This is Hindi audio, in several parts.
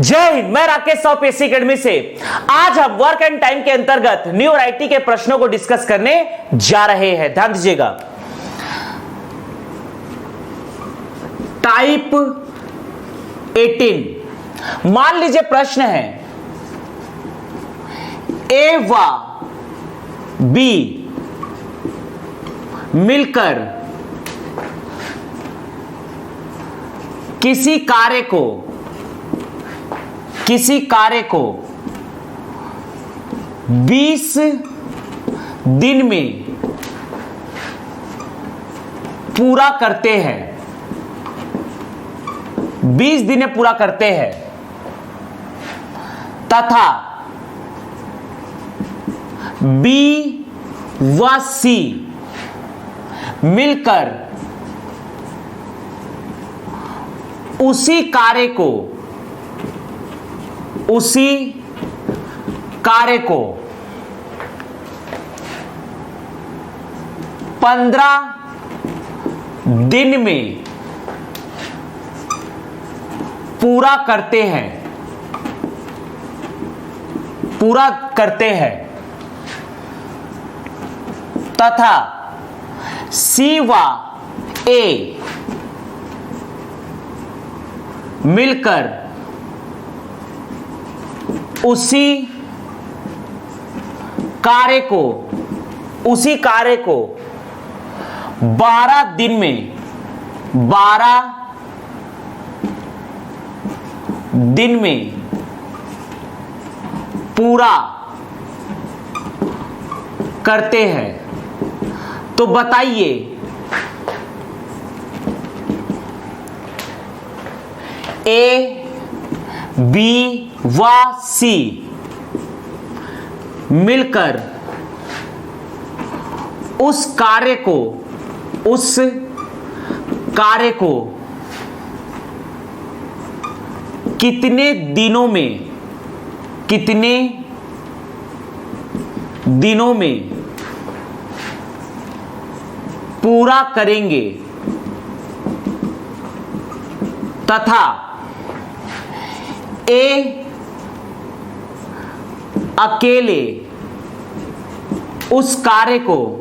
जय हिंद। मैं राकेश साहू पीएससी एकेडमी से आज हम वर्क एंड टाइम के अंतर्गत न्यू वैरायटी के प्रश्नों को डिस्कस करने जा रहे हैं। ध्यान दीजिएगा। टाइप 18, मान लीजिए प्रश्न है ए व बी मिलकर किसी कार्य को 20 दिन में पूरा करते हैं, 20 दिन में पूरा करते हैं तथा बी व सी मिलकर उसी कार्य को 15 दिन में पूरा करते हैं तथा सी व ए मिलकर उसी कार्य को 12 दिन में पूरा करते हैं। तो बताइए ए बी व सी मिलकर उस कार्य को कितने दिनों में पूरा करेंगे तथा ए अकेले उस कार्य को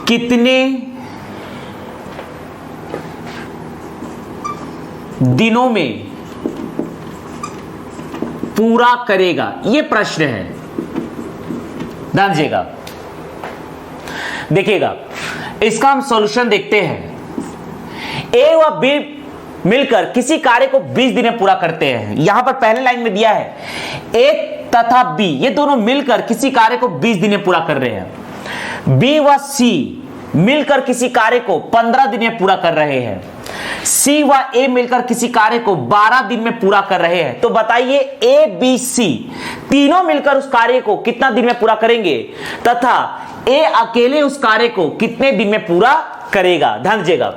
कितने दिनों में पूरा करेगा। यह प्रश्न है। ध्यान दीजिएगा। देखिएगा, इसका हम सॉल्यूशन देखते हैं। ए व बी मिलकर किसी कार्य को 20 दिन में पूरा करते हैं। यहां पर पहले लाइन में दिया है ए तथा बी, ये दोनों मिलकर किसी कार्य को 20 दिन में पूरा कर रहे हैं। बी व सी मिलकर किसी कार्य को 15 दिन में पूरा कर रहे हैं। सी व ए मिलकर किसी कार्य को 12 दिन में पूरा कर रहे हैं। तो बताइए ए बी सी तीनों मिलकर उस कार्य को कितना दिन में पूरा करेंगे तथा ए अकेले उस कार्य को कितने दिन में पूरा करेगा। ध्यान दीजिएगा।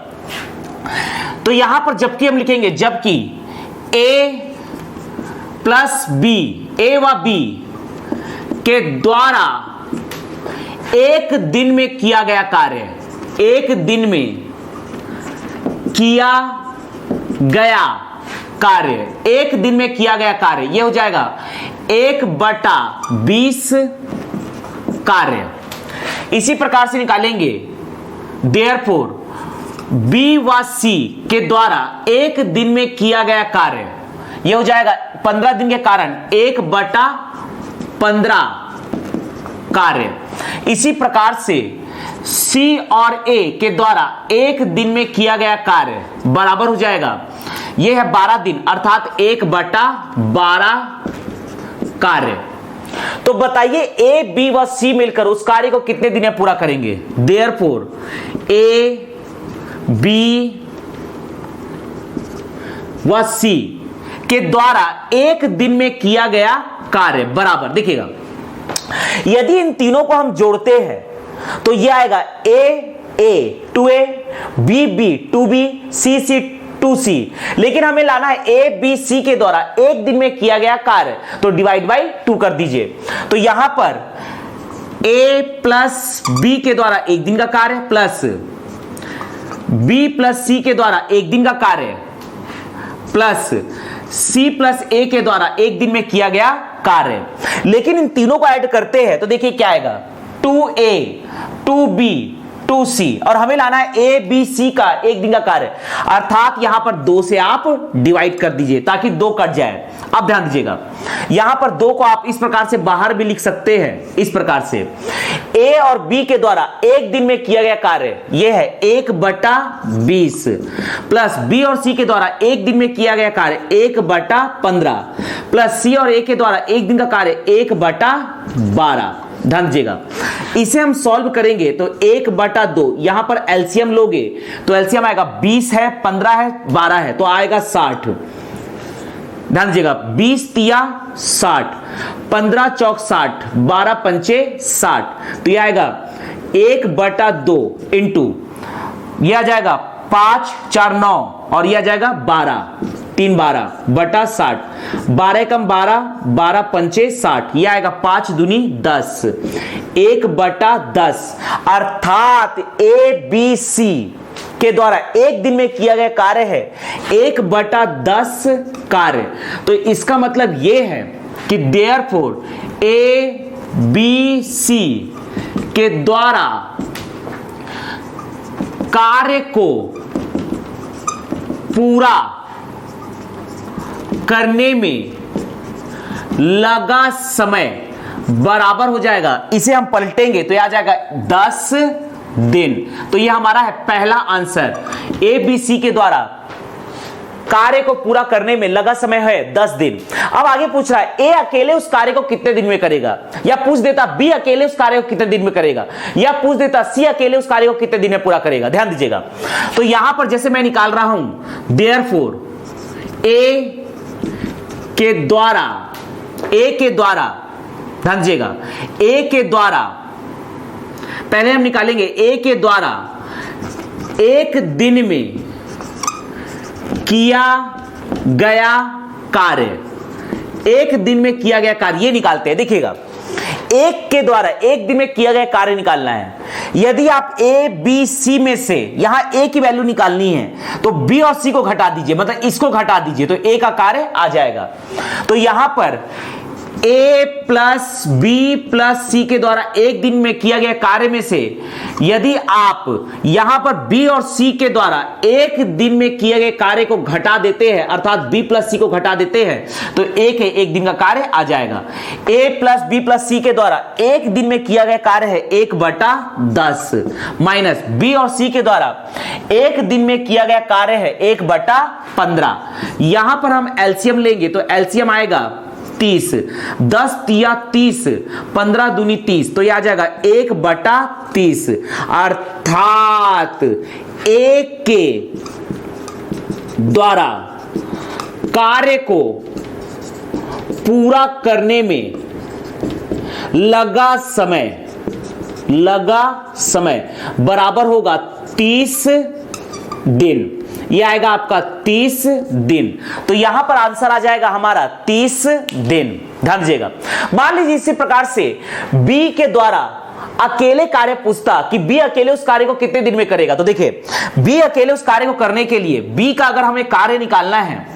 तो यहां पर जबकि हम लिखेंगे जबकि ए प्लस बी, ए व बी के द्वारा एक दिन में किया गया कार्य, एक दिन में किया गया कार्य यह हो जाएगा 1/20 कार्य। इसी प्रकार से निकालेंगे देयरफॉर बी व सी के द्वारा एक दिन में किया गया कार्य यह हो जाएगा 15 दिन के कारण 1/15 कार्य। इसी प्रकार से सी और ए के द्वारा एक दिन में किया गया कार्य बराबर हो जाएगा, यह है 12 दिन अर्थात 1/12 कार्य। तो बताइए ए बी व सी मिलकर उस कार्य को कितने दिन में पूरा करेंगे। देयरफॉर ए बी व सी के द्वारा एक दिन में किया गया कार्य बराबर, देखिएगा यदि इन तीनों को हम जोड़ते हैं तो यह आएगा ए 2a, बी 2b, सी 2c। लेकिन हमें लाना है ए बी सी के द्वारा एक दिन में किया गया कार्य, तो डिवाइड बाई 2 कर दीजिए। तो यहां पर ए प्लस बी के द्वारा एक दिन का कार्य प्लस बी प्लस सी के द्वारा एक दिन का कार्य प्लस सी प्लस ए के द्वारा एक दिन में किया गया कार्य। लेकिन इन तीनों को ऐड करते हैं तो देखिए क्या आएगा, 2a 2b 2c, और हमें लाना है ए बी सी का एक दिन का कार्य, अर्थात यहां पर 2 से आप डिवाइड कर दीजिए ताकि 2 कट जाए। अब ध्यान दीजिएगा, यहां पर 2 को आप इस प्रकार से बाहर भी लिख सकते हैं, इस प्रकार से ए और बी के द्वारा एक दिन में किया गया कार्य यह है 1/20 प्लस बी और सी के द्वारा एक दिन में किया गया कार्य 1/15 प्लस सी और ए के द्वारा एक दिन का कार्य 1/12। ध्यान दीजिएगा, इसे हम सॉल्व करेंगे तो 1/2, यहां पर एलसीएम लोगे तो एलसीएम आएगा 20 है, 15 है, 12 है, तो आएगा 60। ध्यान दीजिएगा, 20 तिया 60, 15 चौक 60, 12 पंचे 60, तो यह आएगा 1/2 इंटू यह आ जाएगा 5 4 9 और यह आ जाएगा 12 3 12 बटा 60, 12 कम 12, 12 पंचे 60, यह आएगा 5 दूनी 10, 1/10, अर्थात ए बी सी के द्वारा एक दिन में किया गया कार्य है 1/10 कार्य। तो इसका मतलब यह है कि देयरफॉर ए बी सी के द्वारा कार्य को पूरा करने में लगा समय बराबर हो जाएगा, इसे हम पलटेंगे तो यह आ जाएगा 10 दिन। तो यह हमारा है पहला आंसर, ए बी सी के द्वारा कार्य को पूरा करने में लगा समय है 10 दिन। अब आगे पूछ रहा है ए अकेले उस कार्य को कितने दिन में करेगा, या पूछ देता बी अकेले उस कार्य को कितने दिन में करेगा, या पूछ देता सी अकेले उस कार्य को कितने दिन में पूरा करेगा। ध्यान दीजिएगा, तो यहां पर जैसे मैं निकाल रहा हूं, देयरफॉर ए के द्वारा ध्यान दीजिएगा, ए के द्वारा पहले हम निकालेंगे ए के द्वारा एक दिन में किया गया कार्य, एक दिन में किया गया कार्य ये निकालते हैं। देखिएगा, एक के द्वारा एक दिन में किया गया कार्य निकालना है। यदि आप ए बी सी में से यहां ए की वैल्यू निकालनी है तो बी और सी को घटा दीजिए, मतलब इसको घटा दीजिए तो ए का कार्य आ जाएगा। तो यहां पर ए प्लस बी प्लस सी के द्वारा एक दिन में किया गया कार्य में से यदि आप यहां पर बी और सी के द्वारा एक दिन में किए गए कार्य को घटा देते हैं, अर्थात बी प्लस सी को घटा देते हैं, तो एक दिन का कार्य आ जाएगा। ए प्लस बी प्लस सी के द्वारा एक दिन में किया गया कार्य है 1/10 माइनस बी और सी के द्वारा एक दिन में किया गया कार्य है 1/15। यहां पर हम एलसीएम लेंगे तो एलसीएम आएगा 30, 10 तिया 30, 15 दूनी 30, तो यह आ जाएगा 1/30, अर्थात एक के द्वारा कार्य को पूरा करने में लगा समय बराबर होगा 30 दिन। यह आएगा आपका 30 दिन। तो यहां पर आंसर आ जाएगा हमारा 30 दिन। ध्यान दीजिएगा, मान लीजिए इसी प्रकार से बी के द्वारा अकेले कार्य पूछता कि बी अकेले उस कार्य को कितने दिन में करेगा। तो देखिए, बी अकेले उस कार्य को करने के लिए बी का अगर हमें कार्य निकालना है,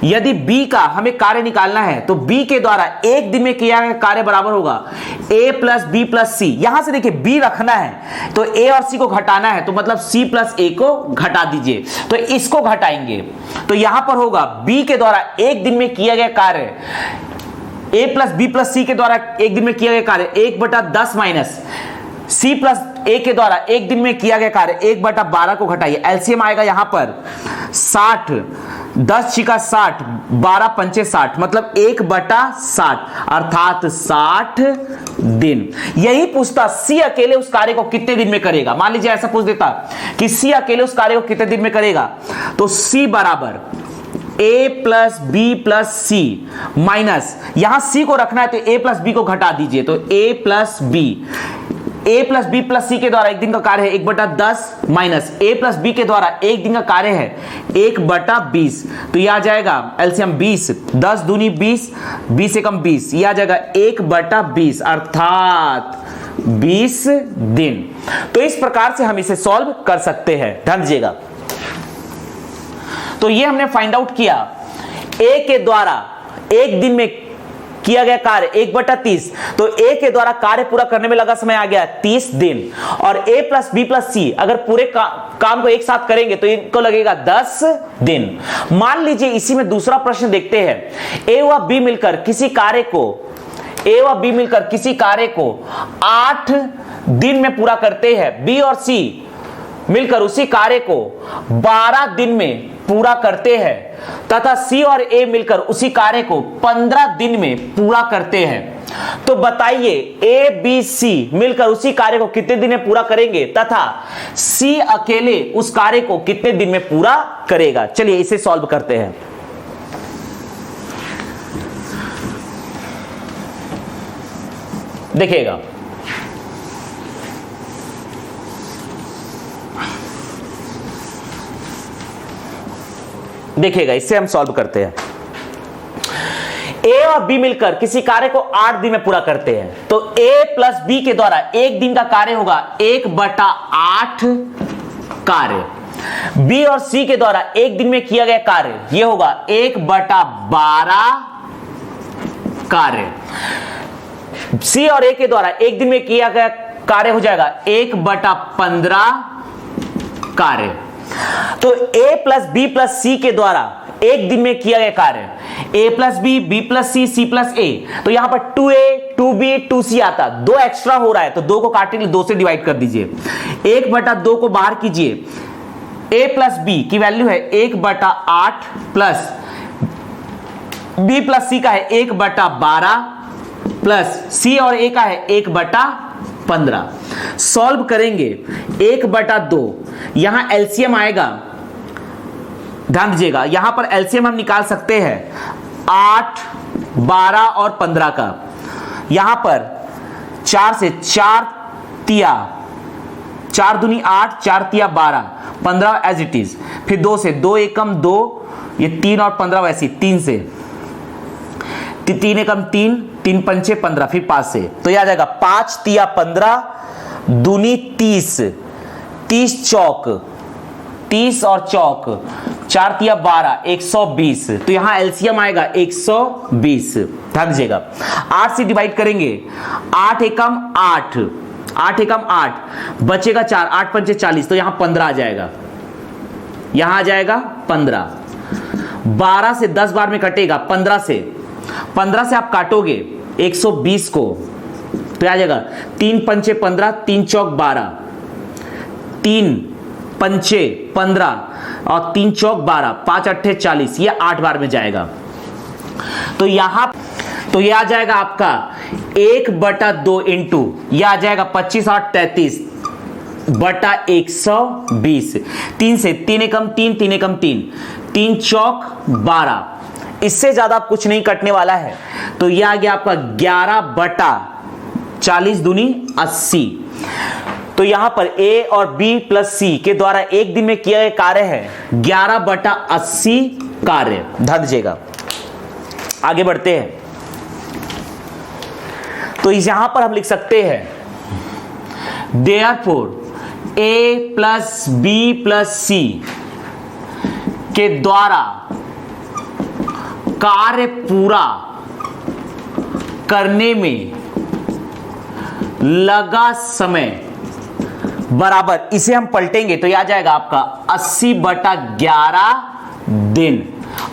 यदि बी का हमें कार्य निकालना है तो बी के द्वारा एक दिन में किया गया कार्य बराबर होगा ए प्लस बी प्लस सी। यहां से देखिए बी रखना है तो ए और सी को घटाना है, तो मतलब सी प्लस ए को घटा दीजिए, तो इसको घटाएंगे तो यहां पर होगा बी के द्वारा एक दिन में किया गया कार्य ए प्लस बी प्लस सी के द्वारा एक दिन में किया गया कार्य 1/10 माइनस सी प्लस ए के द्वारा एक दिन में किया गया कार्य 1/12 को घटाइए। एलसीएम आएगा यहां पर 60, 10 छिका 60, 12 पंचे 60, मतलब 1/60, अर्थात 60 दिन। यही पूछता सी अकेले उस कार्य को कितने दिन में करेगा। मान लीजिए ऐसा पूछ देता कि सी अकेले उस कार्य को कितने दिन में करेगा, तो सी बराबर ए प्लस बी प्लस सी माइनस यहां सी को रखना है तो ए प्लस बी को घटा दीजिए, तो ए प्लस बी प्लस सी के द्वारा एक दिन का कार्य है 1/10 माइनस ए प्लस बी के द्वारा एक दिन का कार्य है 1/20, तो यह आ जाएगा एलसीएम 20, 10 दूनी 20, 20 से कम 20, यह आ जाएगा 1/20, अर्थात 20 दिन। तो इस प्रकार से हम इसे सॉल्व कर सकते हैं, ध्यान दीजिएगा। तो ये हमने फाइंड आउट किया, ए के द्वारा एक दिन में किया गया कार्य 1/30, तो ए के द्वारा कार्य पूरा करने में लगा समय आ गया 30 दिन, और ए प्लस बी प्लस सी अगर पूरे काम को एक साथ करेंगे तो इनको लगेगा 10 दिन। मान लीजिए इसी में दूसरा प्रश्न देखते हैं, ए व बी मिलकर किसी कार्य को 8 दिन में पूरा करते हैं, बी और सी मिलकर उसी कार्य को 12 दिन में पूरा करते हैं, तथा सी और ए मिलकर उसी कार्य को 15 दिन में पूरा करते हैं। तो बताइए ए बी सी मिलकर उसी कार्य को कितने दिन में पूरा करेंगे तथा सी अकेले उस कार्य को कितने दिन में पूरा करेगा। चलिए इसे सॉल्व करते हैं। देखिएगा, इससे हम सॉल्व करते हैं। ए और बी मिलकर किसी कार्य को 8 दिन में पूरा करते हैं, तो ए प्लस बी के द्वारा एक दिन का कार्य होगा 1/8 कार्य, बी और सी के द्वारा एक दिन में किया गया कार्य यह होगा 1/12 कार्य, सी और ए के द्वारा एक दिन में किया गया कार्य हो जाएगा 1/15 कार्य। तो ए प्लस बी प्लस सी के द्वारा एक दिन में किया गया कार्य ए प्लस बी, बी प्लस सी, सी प्लस ए, तो यहां पर 2a 2b 2c आता, 2 एक्स्ट्रा हो रहा है तो 2 को काटने के लिए 2 से डिवाइड कर दीजिए, 1/2 को बाहर कीजिए, a प्लस बी की वैल्यू है 1/8 प्लस b प्लस सी का है 1/12 प्लस सी और ए का है 1/15। सॉल्व करेंगे 1/2, यहां एलसीएम आएगा, ध्यान दीजिएगा यहां पर एलसीएम हम निकाल सकते हैं 8, 12 और 15 का। यहां पर 4 से 4 तिया 4 दूनी 8, 4 तिया 12, 15 एज इट इज, फिर 2 से 2 एकम 2, ये 3 और 15 वैसी 3 से 3 एकम 3, 3 पंचे 15, फिर 5 से, तो यह आ जाएगा 5 तिया 15 दूनी 30, 30 चौक 30 और चौक 4 तिया 12, 120, तो यहां एलसीएम आएगा 120। ध्यान दीजिएगा 8 से डिवाइड करेंगे, 8 एकम 8, 8 एकम 8, बचेगा 4, 8 पंचे 40, तो यहां 15 आ जाएगा, यहां आ जाएगा 15। 12 से 10 बार में कटेगा, 15 से आप काटोगे 120 को, तो आ जाएगा 3 पंचे 15, 3 चौक 12, 3 पंचे 15 और 3 चौक 12, 5 अट्ठे 40, ये 8 बार में जाएगा। तो यहां तो ये आ जाएगा आपका 1/2 इंटू यह आ जाएगा 25 और 33 बटा 120, 3 से 3 एकम 3, 3 एकम 3, 3 चौक 12, इससे ज्यादा कुछ नहीं कटने वाला है, तो यह आ गया आपका 11/40 दूनी 80। तो यहां पर ए और बी प्लस सी के द्वारा एक दिन में किया गया कार्य है 11/80 कार्य। ध्यान दीजिएगा, आगे बढ़ते हैं। तो इस यहां पर हम लिख सकते हैं देयरफॉर ए प्लस बी प्लस सी के द्वारा कार्य पूरा करने में लगा समय बराबर, इसे हम पलटेंगे तो यह आ जाएगा आपका 80/11 दिन,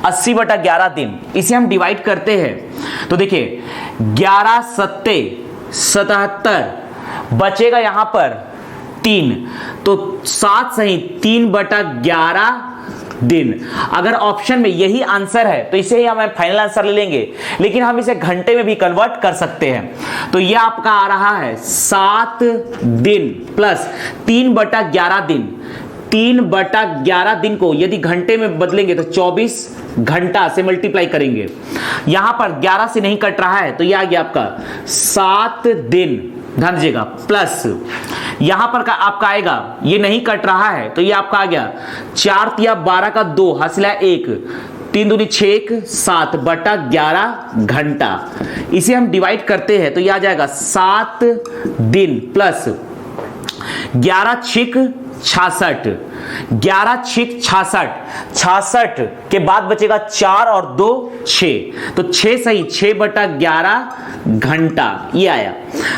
80/11 दिन। इसे हम डिवाइड करते हैं तो देखिए 11 सत्ते 77, बचेगा यहां पर 3, तो 7 सही 3/11 दिन। अगर ऑप्शन में यही आंसर है तो इसे ही हम फाइनल आंसर ले लेंगे, लेकिन हम इसे घंटे में भी कन्वर्ट कर सकते हैं। तो यह आपका आ रहा है 7 दिन प्लस 3/11 दिन। 3/11 दिन को यदि घंटे में बदलेंगे तो 24 घंटा से मल्टीप्लाई करेंगे। यहां पर 11 से नहीं कट रहा है तो यह आ गया आपका 7 दिन। ध्यान दीजिएगा, प्लस यहां पर का आपका आएगा, ये नहीं कट रहा है तो ये आपका आ गया 4 तिया 12 का 2 हासिल है 1, 3 दूनी 6 1 7 बटा 11 घंटा। इसे हम डिवाइड करते हैं तो यह आ जाएगा 7 दिन प्लस 11 छिक 66, 11 छिक 66, 66 के बाद बचेगा 4 और 2 6, तो 6 सही 6 बटा 11 घंटा ये आया।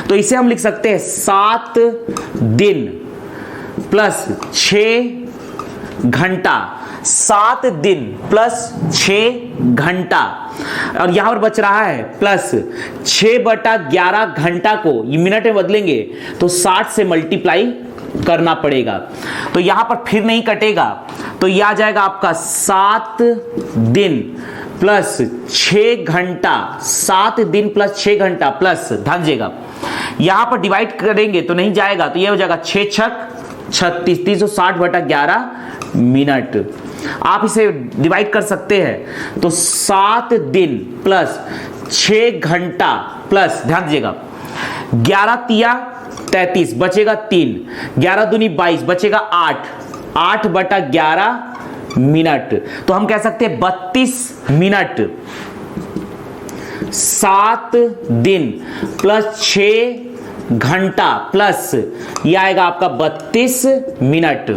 तो इसे हम लिख सकते हैं 7 दिन प्लस 6 घंटा, 7 दिन प्लस 6 घंटा, और यहां पर बच रहा है प्लस 6 बटा 11 घंटा को ये मिनट में बदलेंगे तो 60 से मल्टीप्लाई करना पड़ेगा, तो यहां पर फिर नहीं कटेगा, तो यह आ जाएगा आपका 7 दिन प्लस 6 घंटा, 7 दिन प्लस 6 घंटा प्लस ध्यान दीजिएगा यहां पर डिवाइड करेंगे तो नहीं जाएगा, तो यह हो जाएगा 6 छक 36, 360 बटा 11 मिनट। आप इसे डिवाइड कर सकते हैं तो 7 दिन प्लस 6 घंटा प्लस ध्यान दीजिएगा 11 तिया 33 बचेगा 3, 11 दूनी 22 बचेगा 8, 8 बटा 11 मिनट, तो हम कह सकते हैं 32 मिनट। 7 दिन प्लस 6 घंटा प्लस यह आएगा आपका 32 मिनट।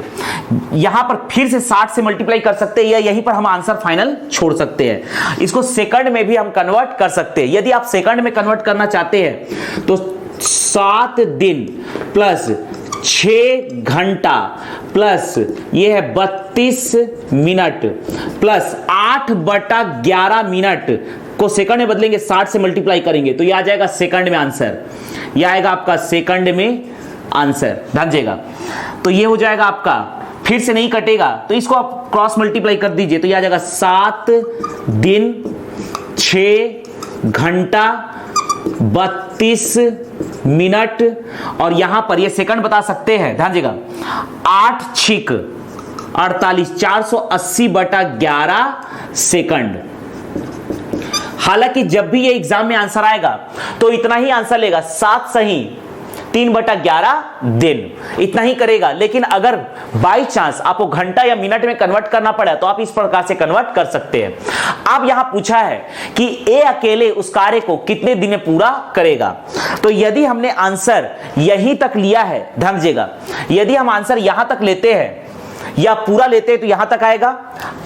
यहां पर फिर से 60 से मल्टीप्लाई कर सकते हैं या यहीं पर हम आंसर फाइनल छोड़ सकते हैं। इसको सेकंड में भी हम कन्वर्ट कर सकते हैं। यदि आप सेकंड में कन्वर्ट करना चाहते हैं तो 7 दिन प्लस 6 घंटा प्लस ये है 32 मिनट प्लस 8 बटा 11 मिनट को सेकंड में बदलेंगे, 60 से मल्टीप्लाई करेंगे तो ये आ जाएगा सेकंड में आंसर, ये आएगा आपका सेकंड में आंसर ध्यान दीजिएगा। तो ये हो जाएगा आपका, फिर से नहीं कटेगा तो इसको आप क्रॉस मल्टीप्लाई कर दीजिए तो ये आ जाएगा 7 दिन 6 घंटा 32 मिनट, और यहां पर ये सेकंड बता सकते हैं ध्यान दीजिएगा 8 छिक 48, 480 बटा 11 सेकंड। हालांकि जब भी ये एग्जाम में आंसर आएगा तो इतना ही आंसर लेगा, 7 सही 3 बटा 11 दिन इतना ही करेगा, लेकिन अगर बाई चांस आपको घंटा या मिनट में कन्वर्ट करना पड़ा तो आप इस प्रकार से कन्वर्ट कर सकते हैं। अब यहां पूछा है कि ए अकेले उस कार्य को कितने दिन में पूरा करेगा, तो यदि हमने आंसर यहीं तक लिया है ध्यान दीजिएगा, यदि हम आंसर यहां तक लेते हैं या पूरा लेते हैं तो यहां तक आएगा।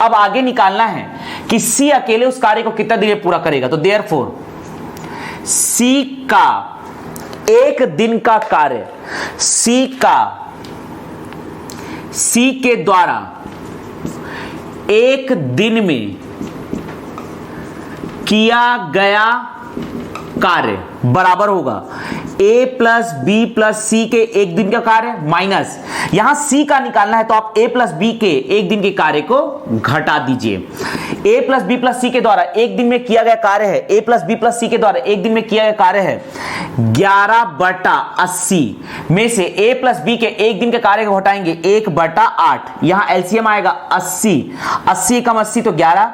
अब आगे निकालना है कि सी अकेले उस कार्य को कितना दिन में पूरा करेगा, तो देयरफॉर सी का एक दिन का कार्य, सी के द्वारा एक दिन में किया गया कार्य बराबर होगा ए प्लस बी प्लस सी के एक दिन का कार्य माइनस, यहां सी का निकालना है तो आप ए प्लस बी के एक दिन के कार्य को घटा दीजिए। ए प्लस बी प्लस सी के द्वारा एक दिन में किया गया कार्य है, ए प्लस बी प्लस सी के द्वारा एक दिन में किया गया कार्य है 11 बटा 80 में से ए प्लस बी के एक दिन के कार्य को घटाएंगे 1 बटा 8, यहां एलसीएम आएगा 80, 80 कम 80 तो 11,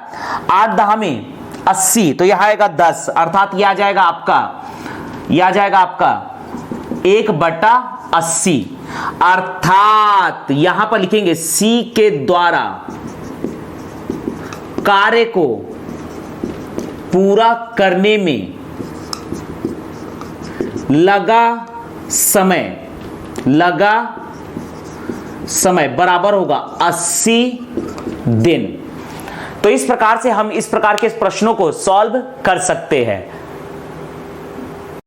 8 दहा में 80 तो यह आएगा 10, अर्थात यह आ जाएगा आपका 1 बटा 80, अर्थात यहां पर लिखेंगे सी के द्वारा कार्य को पूरा करने में लगा समय बराबर होगा 80 दिन। तो इस प्रकार से हम इस प्रकार के प्रश्नों को सॉल्व कर सकते हैं।